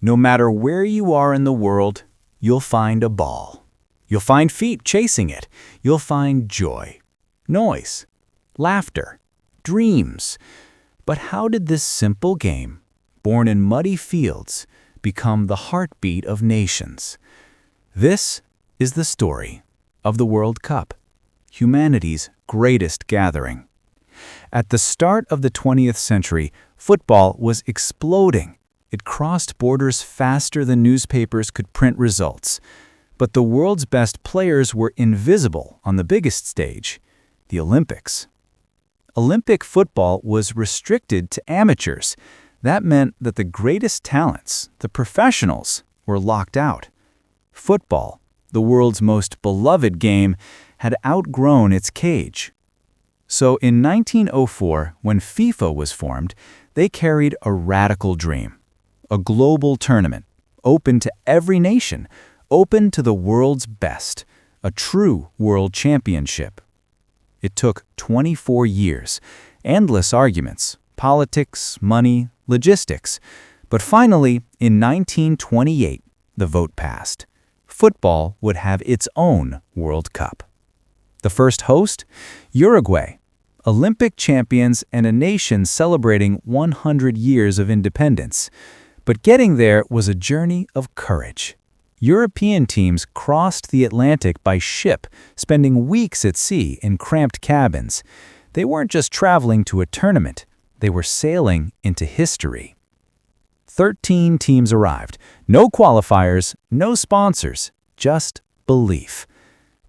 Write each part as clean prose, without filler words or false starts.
No matter where you are in the world, you'll find a ball. You'll find feet chasing it. You'll find joy, noise, laughter, dreams. But how did this simple game, born in muddy fields, become the heartbeat of nations? This is the story of the World Cup, humanity's greatest gathering. At the start of the 20th century, football was exploding. It crossed borders faster than newspapers could print results. But the world's best players were invisible on the biggest stage, the Olympics. Olympic football was restricted to amateurs. That meant that the greatest talents, the professionals, were locked out. Football, the world's most beloved game, had outgrown its cage. So in 1904, when FIFA was formed, they carried a radical dream. A global tournament, open to every nation, open to the world's best, a true world championship. It took 24 years, endless arguments, politics, money, logistics. But finally, in 1928, the vote passed. Football would have its own World Cup. The first host? Uruguay, Olympic champions and a nation celebrating 100 years of independence. But getting there was a journey of courage. European teams crossed the Atlantic by ship, spending weeks at sea in cramped cabins. They weren't just traveling to a tournament, they were sailing into history. 13 teams arrived. No qualifiers, no sponsors, just belief.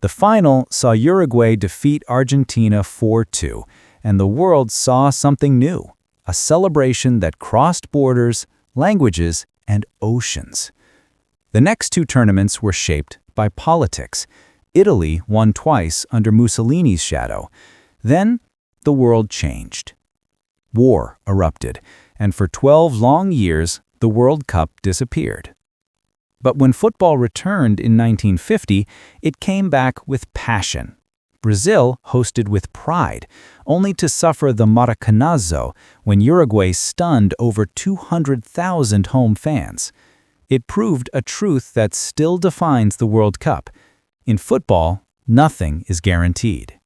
The final saw Uruguay defeat Argentina 4-2, and the world saw something new, a celebration that crossed borders, languages, and oceans. The next two tournaments were shaped by politics. Italy won twice under Mussolini's shadow. Then, the world changed. War erupted, and for 12 long years, the World Cup disappeared. But when football returned in 1950, it came back with passion. Brazil hosted with pride, only to suffer the Maracanazo when Uruguay stunned over 200,000 home fans. It proved a truth that still defines the World Cup. In football, nothing is guaranteed.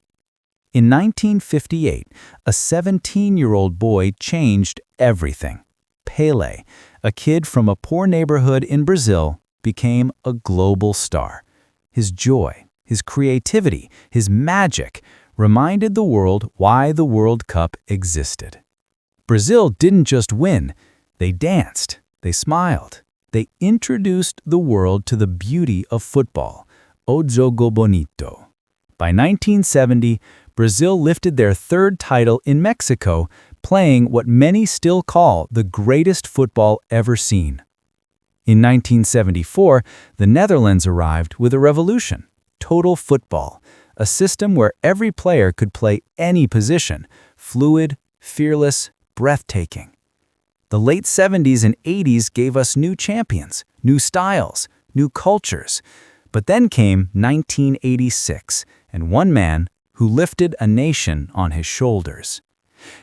In 1958, a 17-year-old boy changed everything. Pelé, a kid from a poor neighborhood in Brazil, became a global star. His joy, his creativity, his magic reminded the world why the World Cup existed. Brazil didn't just win, they danced, they smiled, they introduced the world to the beauty of football, o jogo bonito. By 1970, Brazil lifted their third title in Mexico, playing what many still call the greatest football ever seen. In 1974, the Netherlands arrived with a revolution. Total football, a system where every player could play any position, fluid, fearless, breathtaking. The late 70s and 80s gave us new champions, new styles, new cultures. But then came 1986, and one man who lifted a nation on his shoulders.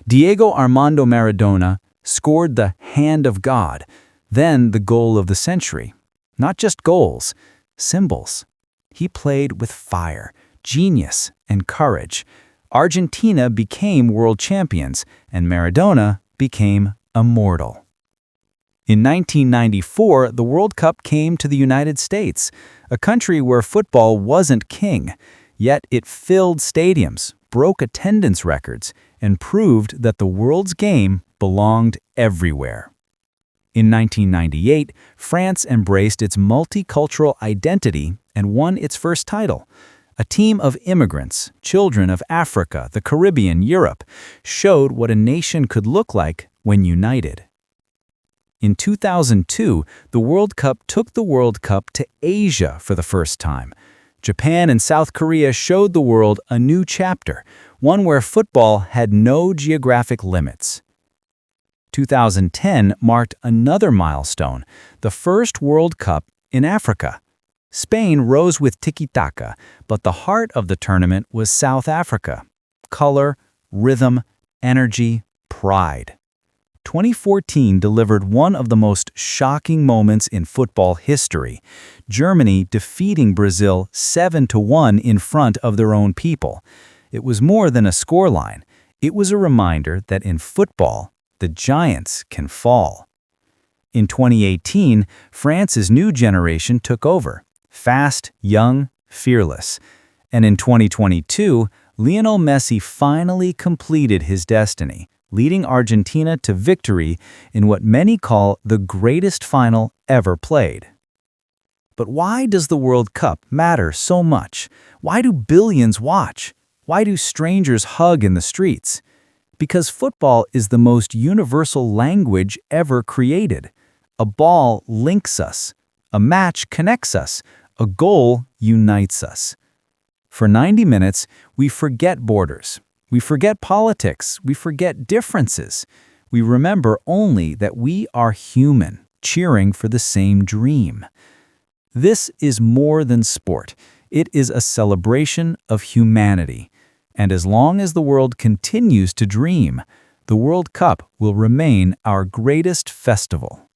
Diego Armando Maradona scored the hand of God, then the goal of the century. Not just goals, symbols. He played with fire, genius, and courage. Argentina became world champions, and Maradona became immortal. In 1994, the World Cup came to the United States, a country where football wasn't king. Yet it filled stadiums, broke attendance records, and proved that the world's game belonged everywhere. In 1998, France embraced its multicultural identity and won its first title. A team of immigrants, children of Africa, the Caribbean, Europe, showed what a nation could look like when united. In 2002, the World Cup took the World Cup to Asia for the first time. Japan and South Korea showed the world a new chapter, one where football had no geographic limits. 2010 marked another milestone, the first World Cup in Africa. Spain rose with tiki-taka, but the heart of the tournament was South Africa. Color, rhythm, energy, pride. 2014 delivered one of the most shocking moments in football history, Germany defeating Brazil 7-1 in front of their own people. It was more than a scoreline. It was a reminder that in football, the giants can fall. In 2018, France's new generation took over, fast, young, fearless. And in 2022, Lionel Messi finally completed his destiny, leading Argentina to victory in what many call the greatest final ever played. But why does the World Cup matter so much? Why do billions watch? Why do strangers hug in the streets? Because football is the most universal language ever created. A ball links us. A match connects us. A goal unites us. For 90 minutes, we forget borders. We forget politics. We forget differences. We remember only that we are human, cheering for the same dream. This is more than sport. It is a celebration of humanity. And as long as the world continues to dream, the World Cup will remain our greatest festival.